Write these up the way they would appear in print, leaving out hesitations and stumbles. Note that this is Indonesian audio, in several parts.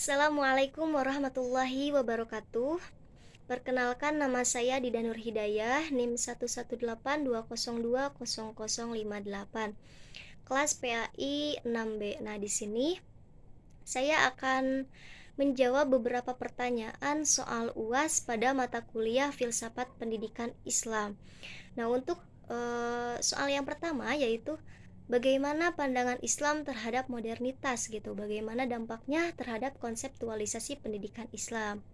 Assalamualaikum warahmatullahi wabarakatuh. Perkenalkan, nama saya Dida Nur Hidayah, NIM 11820020058. Kelas PAI 6B. Nah, di sini saya akan menjawab beberapa pertanyaan soal UAS pada mata kuliah Filsafat Pendidikan Islam. Nah, untuk soal yang pertama yaitu bagaimana pandangan Islam terhadap modernitas gitu. Bagaimana dampaknya terhadap konseptualisasi pendidikan Islam.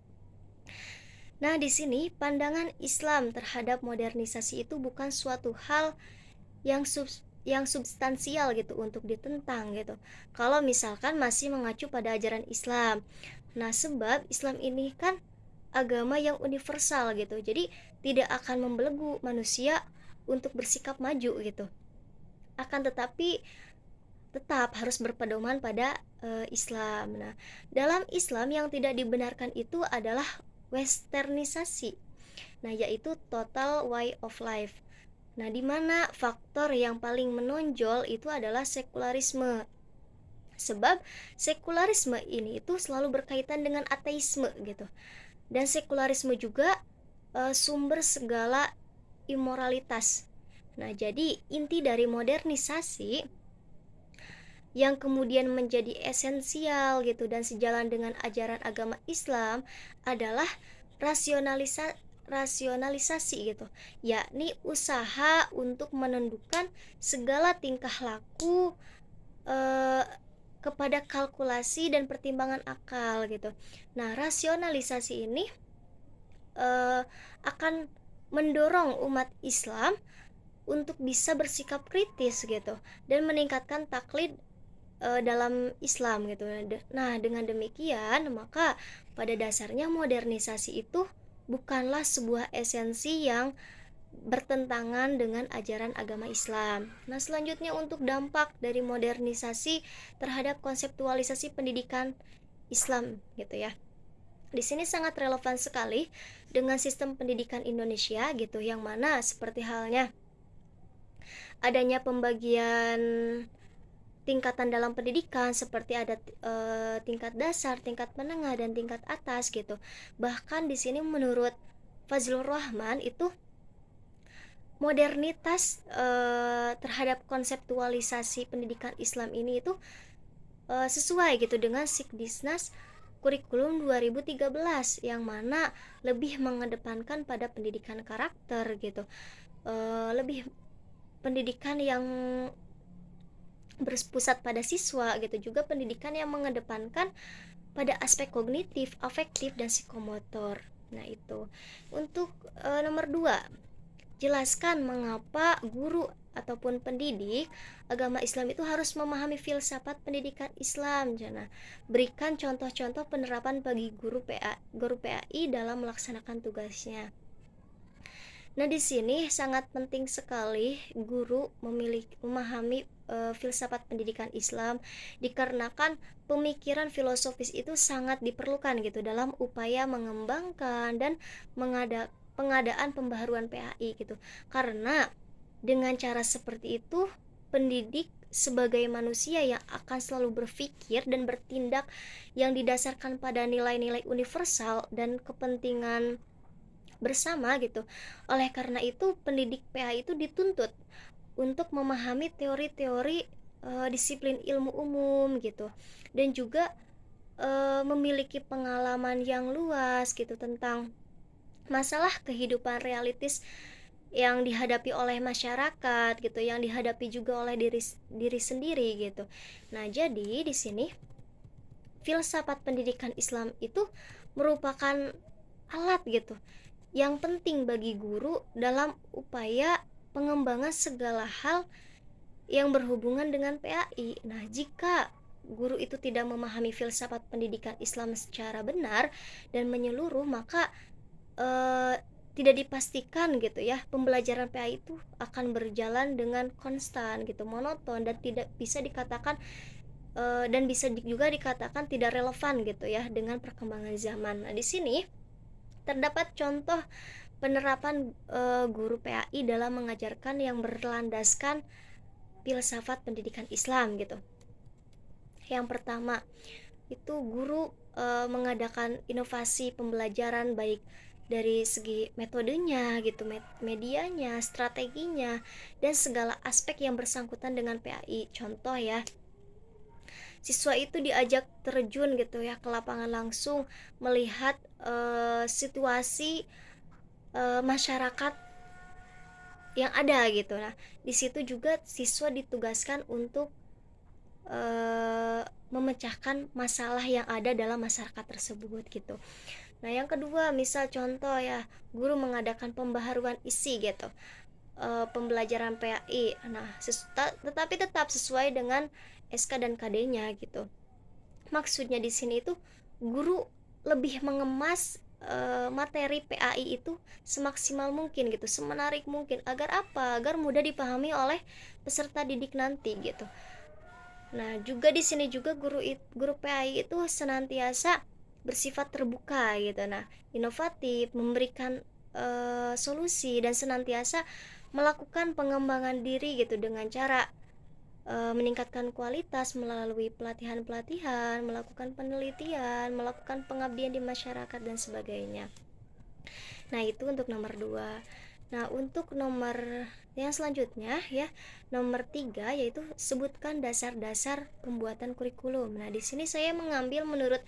Nah, di sini pandangan Islam terhadap modernisasi itu bukan suatu hal yang substansial gitu untuk ditentang gitu. Kalau misalkan masih mengacu pada ajaran Islam. Nah, sebab Islam ini kan agama yang universal gitu. Jadi tidak akan membelenggu manusia untuk bersikap maju gitu. Akan tetapi tetap harus berpedoman pada Islam. Nah, dalam Islam yang tidak dibenarkan itu adalah westernisasi. Nah, yaitu total way of life. Nah, di mana faktor yang paling menonjol itu adalah sekularisme. Sebab sekularisme ini itu selalu berkaitan dengan ateisme gitu. Dan sekularisme juga sumber segala imoralitas. Nah, jadi inti dari modernisasi yang kemudian menjadi esensial gitu dan sejalan dengan ajaran agama Islam adalah rasionalisasi gitu, yakni usaha untuk menundukkan segala tingkah laku eh, kepada kalkulasi dan pertimbangan akal gitu. Nah, rasionalisasi ini akan mendorong umat Islam untuk bisa bersikap kritis gitu dan meningkatkan taklid dalam Islam gitu. Nah, dengan demikian maka pada dasarnya modernisasi itu bukanlah sebuah esensi yang bertentangan dengan ajaran agama Islam. Nah, selanjutnya untuk dampak dari modernisasi terhadap konseptualisasi pendidikan Islam gitu ya. Di sini sangat relevan sekali dengan sistem pendidikan Indonesia gitu, yang mana seperti halnya adanya pembagian tingkatan dalam pendidikan seperti ada tingkat dasar, tingkat menengah dan tingkat atas gitu. Bahkan di sini menurut Fazlur Rahman itu modernitas terhadap konseptualisasi pendidikan Islam ini itu sesuai gitu dengan Sikdisnas Kurikulum 2013 yang mana lebih mengedepankan pada pendidikan karakter gitu. Lebih pendidikan yang berpusat pada siswa gitu, juga pendidikan yang mengedepankan pada aspek kognitif, afektif dan psikomotor. Nah, itu. Untuk nomor 2, jelaskan mengapa guru ataupun pendidik agama Islam itu harus memahami filsafat pendidikan Islam. Nah, berikan contoh-contoh penerapan bagi guru PAI dalam melaksanakan tugasnya. Nah, di sini sangat penting sekali guru memahami filsafat pendidikan Islam, dikarenakan pemikiran filosofis itu sangat diperlukan gitu dalam upaya mengembangkan dan pengadaan pembaharuan PAI gitu. Karena dengan cara seperti itu pendidik sebagai manusia yang akan selalu berpikir dan bertindak yang didasarkan pada nilai-nilai universal dan kepentingan bersama gitu. Oleh karena itu pendidik PA itu dituntut untuk memahami teori-teori disiplin ilmu umum gitu, dan juga memiliki pengalaman yang luas gitu tentang masalah kehidupan realitis yang dihadapi oleh masyarakat gitu, yang dihadapi juga oleh diri sendiri gitu. Nah, jadi di sini filsafat pendidikan Islam itu merupakan alat gitu yang penting bagi guru dalam upaya pengembangan segala hal yang berhubungan dengan PAI. Nah, jika guru itu tidak memahami filsafat pendidikan Islam secara benar dan menyeluruh, maka tidak dipastikan gitu ya pembelajaran PAI itu akan berjalan dengan konstan gitu, monoton, dan tidak bisa dikatakan dan bisa juga dikatakan tidak relevan gitu ya dengan perkembangan zaman. Nah, di sini terdapat contoh penerapan guru PAI dalam mengajarkan yang berlandaskan filsafat pendidikan Islam gitu. Yang pertama, itu guru mengadakan inovasi pembelajaran baik dari segi metodenya gitu, medianya, strateginya, dan segala aspek yang bersangkutan dengan PAI. Contoh ya, siswa itu diajak terjun gitu ya ke lapangan langsung melihat situasi masyarakat yang ada gitu. Nah, di situ juga siswa ditugaskan untuk memecahkan masalah yang ada dalam masyarakat tersebut gitu. Nah, yang kedua, misal contoh ya, guru mengadakan pembaharuan isi gitu, pembelajaran PAI. Nah, tetapi tetap sesuai dengan SK dan KD-nya gitu. Maksudnya di sini itu guru lebih mengemas materi PAI itu semaksimal mungkin gitu, semenarik mungkin, agar apa? Agar mudah dipahami oleh peserta didik nanti gitu. Nah, juga di sini juga guru PAI itu senantiasa bersifat terbuka gitu. Nah, inovatif, memberikan solusi, dan senantiasa melakukan pengembangan diri gitu dengan cara meningkatkan kualitas melalui pelatihan-pelatihan, melakukan penelitian, melakukan pengabdian di masyarakat dan sebagainya. Nah, itu untuk nomor 2. Nah, untuk nomor yang selanjutnya ya, nomor 3, yaitu sebutkan dasar-dasar pembuatan kurikulum. Nah, di sini saya mengambil menurut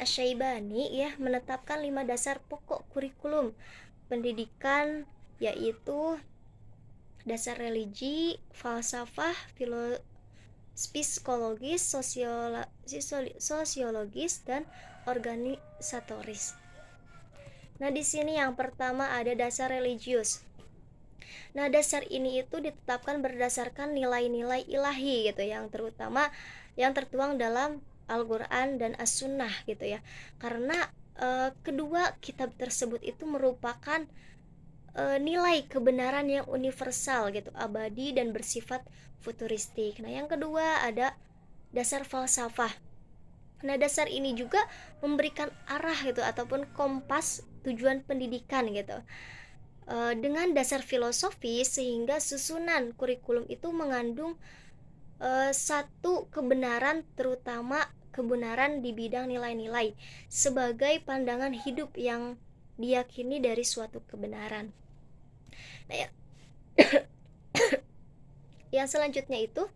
Asy-Syaibani ya, menetapkan 5 dasar pokok kurikulum pendidikan, yaitu dasar religi, falsafah, psikologis, sosiologis, dan organisatoris. Nah, di sini yang pertama ada dasar religius. Nah, dasar ini itu ditetapkan berdasarkan nilai-nilai ilahi gitu, yang terutama yang tertuang dalam Al-Qur'an dan As-Sunnah gitu ya. Karena kedua kitab tersebut itu merupakan nilai kebenaran yang universal gitu, abadi dan bersifat futuristik. Nah, yang kedua ada dasar falsafah. Nah, dasar ini juga memberikan arah gitu ataupun kompas tujuan pendidikan gitu. Dengan dasar filosofis, sehingga susunan kurikulum itu mengandung satu kebenaran, terutama kebenaran di bidang nilai-nilai sebagai pandangan hidup yang diyakini dari suatu kebenaran. Nah, yang selanjutnya itu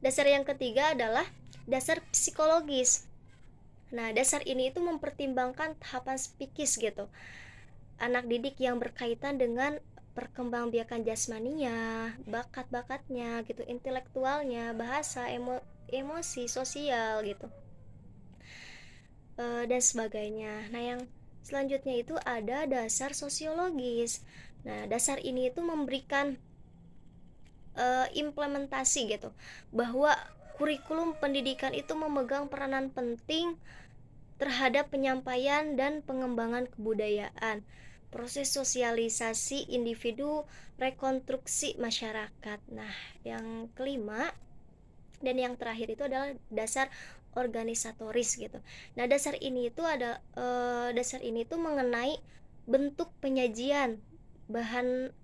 dasar yang ketiga adalah dasar psikologis. Nah, dasar ini itu mempertimbangkan tahapan psikis gitu, anak didik yang berkaitan dengan perkembangbiakan jasmaninya, bakat-bakatnya gitu, intelektualnya, bahasa, emosi, sosial gitu, dan sebagainya. Nah, yang selanjutnya itu ada dasar sosiologis. Nah, dasar ini itu memberikan implementasi gitu, bahwa kurikulum pendidikan itu memegang peranan penting terhadap penyampaian dan pengembangan kebudayaan, proses sosialisasi individu, rekonstruksi masyarakat. Nah, yang kelima dan yang terakhir itu adalah dasar organisatoris gitu. Nah, dasar ini itu mengenai bentuk penyajian bahan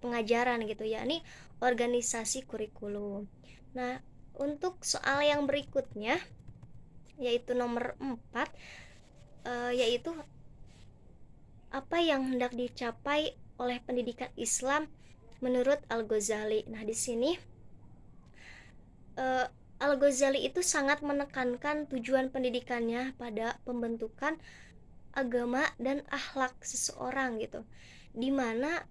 pengajaran gitu, yakni organisasi kurikulum. Nah, untuk soal yang berikutnya yaitu nomor 4, yaitu apa yang hendak dicapai oleh pendidikan Islam menurut Al-Ghazali. Nah, di sini Al-Ghazali itu sangat menekankan tujuan pendidikannya pada pembentukan agama dan akhlak seseorang gitu, dimana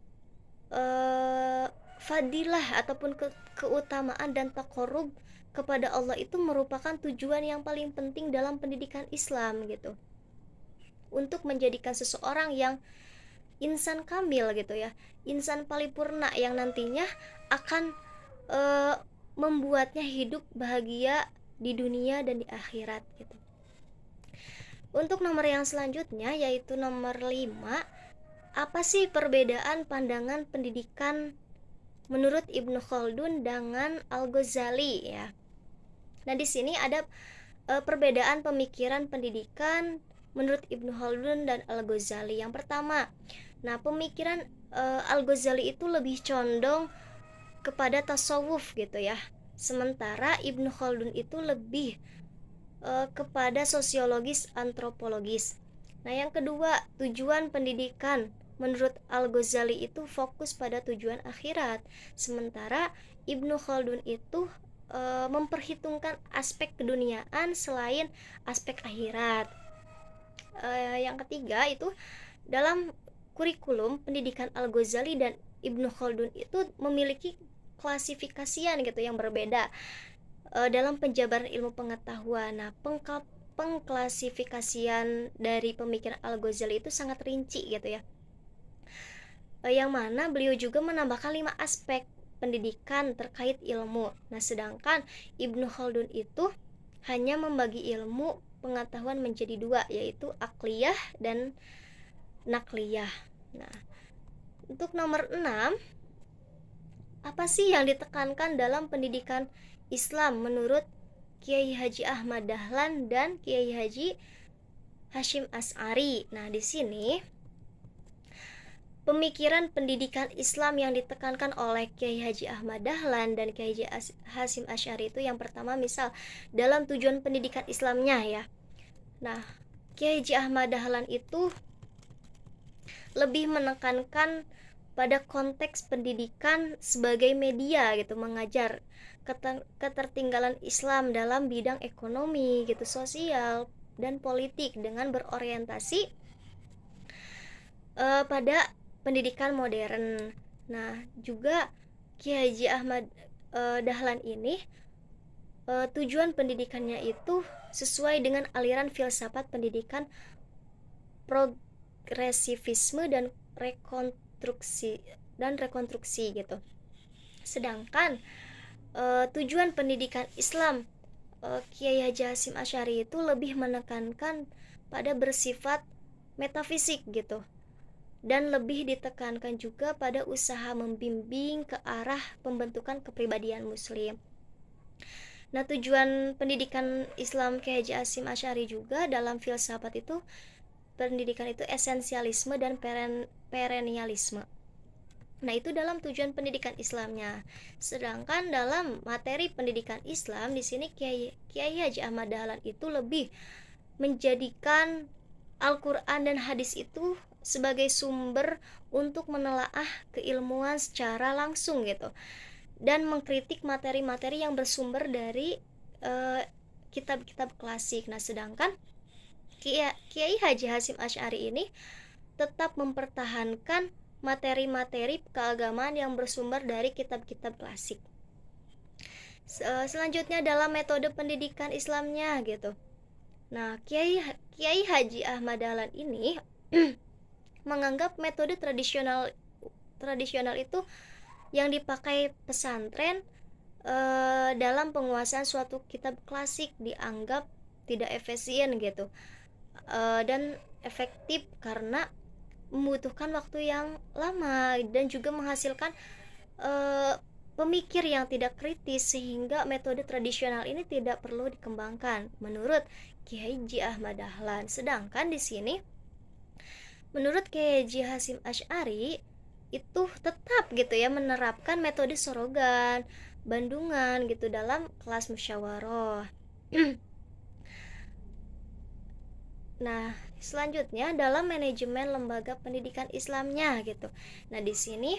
fadilah ataupun keutamaan dan taqarrub kepada Allah itu merupakan tujuan yang paling penting dalam pendidikan Islam gitu, untuk menjadikan seseorang yang insan kamil gitu ya, insan paripurna yang nantinya akan membuatnya hidup bahagia di dunia dan di akhirat gitu. Untuk nomor yang selanjutnya yaitu nomor 5, apa sih perbedaan pandangan pendidikan menurut Ibnu Khaldun dengan Al-Ghazali ya? Nah, di sini ada perbedaan pemikiran pendidikan menurut Ibnu Khaldun dan Al-Ghazali. Yang pertama, nah pemikiran Al-Ghazali itu lebih condong kepada tasawuf gitu ya. Sementara Ibnu Khaldun itu lebih kepada sosiologis antropologis. Nah, yang kedua, tujuan pendidikan menurut Al-Ghazali itu fokus pada tujuan akhirat, sementara Ibnu Khaldun itu memperhitungkan aspek keduniaan selain aspek akhirat. Yang ketiga itu dalam kurikulum pendidikan Al-Ghazali dan Ibnu Khaldun itu memiliki klasifikasian gitu yang berbeda dalam penjabaran ilmu pengetahuan. Nah, pengklasifikasian dari pemikiran Al-Ghazali itu sangat rinci gitu ya. Yang mana beliau juga menambahkan 5 aspek pendidikan terkait ilmu. Nah, sedangkan Ibnu Khaldun itu hanya membagi ilmu pengetahuan menjadi 2, yaitu akliyah dan nakliyah. Nah, untuk nomor 6, apa sih yang ditekankan dalam pendidikan Islam menurut Kiai Haji Ahmad Dahlan dan Kiai Haji Hashim Asy'ari? Nah, di sini pemikiran pendidikan Islam yang ditekankan oleh Kiai Haji Ahmad Dahlan dan Kiai Haji Hashim Asy'ari itu yang pertama, misal dalam tujuan pendidikan Islamnya ya. Nah, Kiai Haji Ahmad Dahlan itu lebih menekankan pada konteks pendidikan sebagai media gitu, mengajar ketertinggalan Islam dalam bidang ekonomi gitu, sosial dan politik dengan berorientasi pada pendidikan modern. Nah, juga Kiai Haji Ahmad Dahlan ini tujuan pendidikannya itu sesuai dengan aliran filsafat pendidikan progresivisme dan rekonstruksi gitu. Sedangkan tujuan pendidikan Islam Kiai Haji Hashim Asy'ari itu lebih menekankan pada bersifat metafisik gitu, dan lebih ditekankan juga pada usaha membimbing ke arah pembentukan kepribadian muslim. Nah, tujuan pendidikan Islam Kiai Haji Hashim Asy'ari juga dalam filsafat itu, pendidikan itu esensialisme dan perennialisme. Nah, itu dalam tujuan pendidikan Islamnya. Sedangkan dalam materi pendidikan Islam di sini Kiai Haji Ahmad Dahlan itu lebih menjadikan Al-Qur'an dan hadis itu sebagai sumber untuk menelaah keilmuan secara langsung gitu, dan mengkritik materi-materi yang bersumber dari kitab-kitab klasik. Nah, sedangkan Kiai Haji Hashim Asy'ari ini tetap mempertahankan materi-materi keagamaan yang bersumber dari kitab-kitab klasik. Selanjutnya dalam metode pendidikan Islamnya gitu. Nah, Kiai Haji Ahmad Dahlan ini menganggap metode tradisional itu yang dipakai pesantren dalam penguasaan suatu kitab klasik dianggap tidak efisien gitu, dan efektif karena membutuhkan waktu yang lama dan juga menghasilkan pemikir yang tidak kritis, sehingga metode tradisional ini tidak perlu dikembangkan menurut Kiai Haji Ahmad Dahlan. Sedangkan di sini menurut Kiai Haji Hashim Asy'ari itu tetap gitu ya menerapkan metode sorogan, bandungan gitu dalam kelas musyawarah. Nah, selanjutnya dalam manajemen lembaga pendidikan Islamnya gitu. Nah, di sini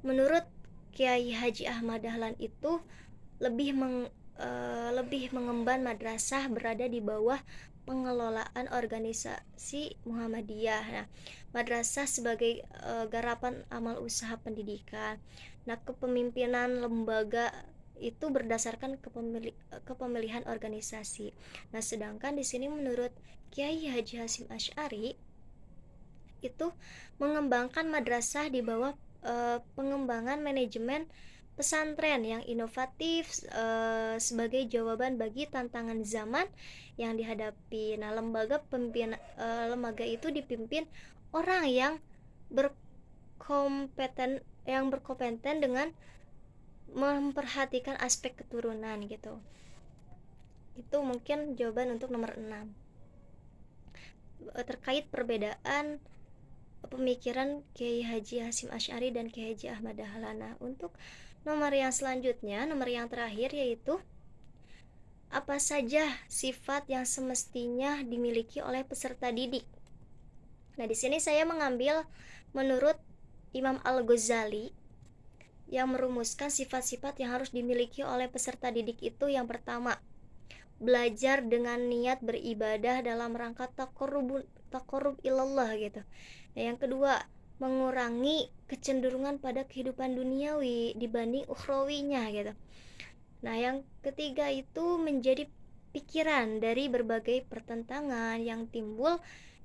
menurut Kiai Haji Ahmad Dahlan itu lebih mengemban madrasah berada di bawah pengelolaan organisasi Muhammadiyah. Nah, madrasah sebagai garapan amal usaha pendidikan. Nah, kepemimpinan lembaga itu berdasarkan kepemilihan organisasi. Nah, sedangkan di sini menurut Kiai Haji Hashim Asy'ari itu mengembangkan madrasah di bawah pengembangan manajemen pesantren yang inovatif sebagai jawaban bagi tantangan zaman yang dihadapi. Nah, lembaga itu dipimpin orang yang berkompeten dengan memperhatikan aspek keturunan gitu. Itu mungkin jawaban untuk nomor 6. Terkait perbedaan pemikiran Kiai Haji Hashim Asy'ari dan Kiai Haji Ahmad Dahlan. Untuk nomor yang selanjutnya, nomor yang terakhir, yaitu apa saja sifat yang semestinya dimiliki oleh peserta didik. Nah, di sini saya mengambil menurut Imam Al-Ghazali yang merumuskan sifat-sifat yang harus dimiliki oleh peserta didik itu. Yang pertama, belajar dengan niat beribadah dalam rangka taqarrub ilallah gitu. Nah, yang kedua, mengurangi kecenderungan pada kehidupan duniawi dibanding ukhrawinya gitu. Nah, yang ketiga itu menjadi pikiran dari berbagai pertentangan yang timbul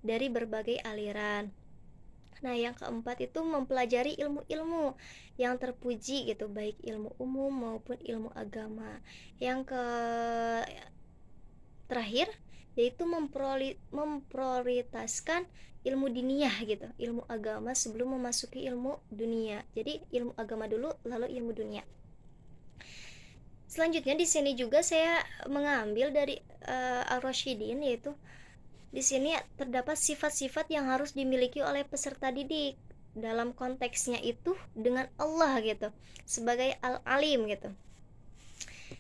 dari berbagai aliran. Nah, yang keempat itu mempelajari ilmu-ilmu yang terpuji gitu, baik ilmu umum maupun ilmu agama. Yang ke terakhir yaitu memprioritaskan ilmu diniyah gitu, ilmu agama sebelum memasuki ilmu dunia. Jadi ilmu agama dulu lalu ilmu dunia. Selanjutnya di sini juga saya mengambil dari Ar-Rasyidin, yaitu di sini terdapat sifat-sifat yang harus dimiliki oleh peserta didik dalam konteksnya itu dengan Allah gitu, sebagai Al-Alim gitu.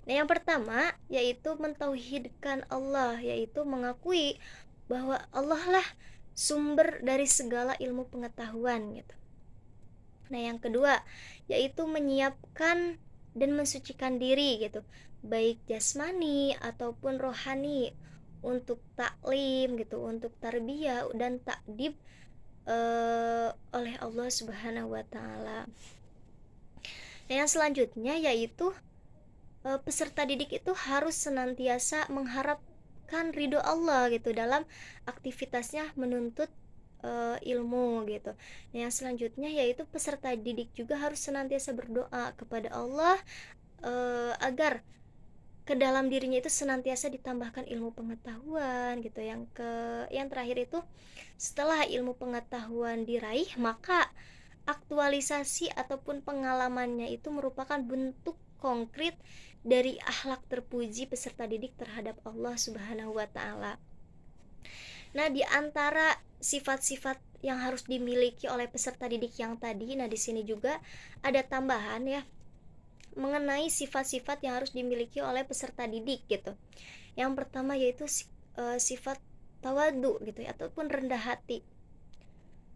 Nah, yang pertama yaitu mentauhidkan Allah, yaitu mengakui bahwa Allah lah sumber dari segala ilmu pengetahuan gitu. Nah, yang kedua yaitu menyiapkan dan mensucikan diri gitu, baik jasmani ataupun rohani, untuk taklim gitu, untuk tarbiyah dan takdib oleh Allah Subhanahu wa taala. Nah, yang selanjutnya yaitu peserta didik itu harus senantiasa mengharapkan ridho Allah gitu dalam aktivitasnya menuntut ilmu gitu. Nah, yang selanjutnya yaitu peserta didik juga harus senantiasa berdoa kepada Allah agar ke dalam dirinya itu senantiasa ditambahkan ilmu pengetahuan gitu. Yang terakhir itu, setelah ilmu pengetahuan diraih, maka aktualisasi ataupun pengalamannya itu merupakan bentuk konkret dari akhlak terpuji peserta didik terhadap Allah Subhanahu wa taala. Nah, di antara sifat-sifat yang harus dimiliki oleh peserta didik yang tadi, nah di sini juga ada tambahan ya, mengenai sifat-sifat yang harus dimiliki oleh peserta didik gitu. Yang pertama yaitu sifat tawadu gitu ya, ataupun rendah hati.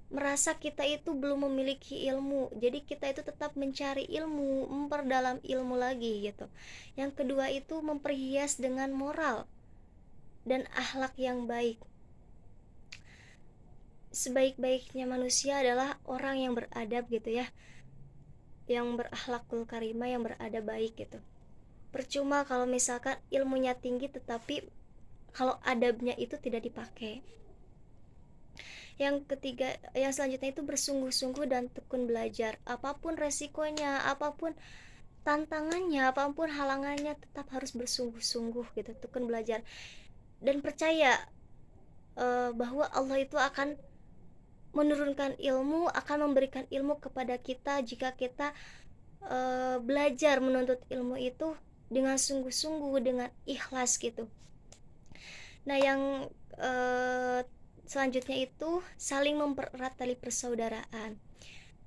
Merasa kita itu belum memiliki ilmu, jadi kita itu tetap mencari ilmu, memperdalam ilmu lagi gitu. Yang kedua itu memperhias dengan moral dan akhlak yang baik. Sebaik-baiknya manusia adalah orang yang beradab gitu ya, yang berakhlakul karimah, yang beradab baik gitu. Percuma kalau misalkan ilmunya tinggi tetapi kalau adabnya itu tidak dipakai. Yang ketiga, yang selanjutnya itu bersungguh-sungguh dan tekun belajar. Apapun resikonya, apapun tantangannya, apapun halangannya, tetap harus bersungguh-sungguh gitu, tekun belajar. Dan percaya bahwa Allah itu akan menurunkan ilmu, akan memberikan ilmu kepada kita jika kita belajar menuntut ilmu itu dengan sungguh-sungguh, dengan ikhlas gitu. Nah, yang selanjutnya itu saling mempererat tali persaudaraan.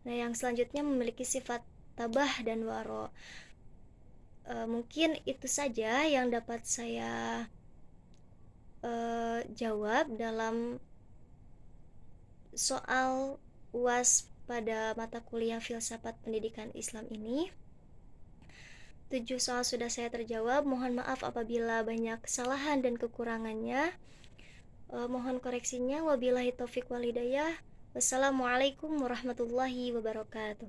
Nah, yang selanjutnya memiliki sifat tabah dan waro. Mungkin itu saja yang dapat saya jawab dalam soal UAS pada mata kuliah Filsafat Pendidikan Islam ini. 7 soal sudah saya terjawab. Mohon maaf apabila banyak kesalahan dan kekurangannya. Mohon koreksinya. Wabillahi taufiq wal hidayah. Wassalamualaikum warahmatullahi wabarakatuh.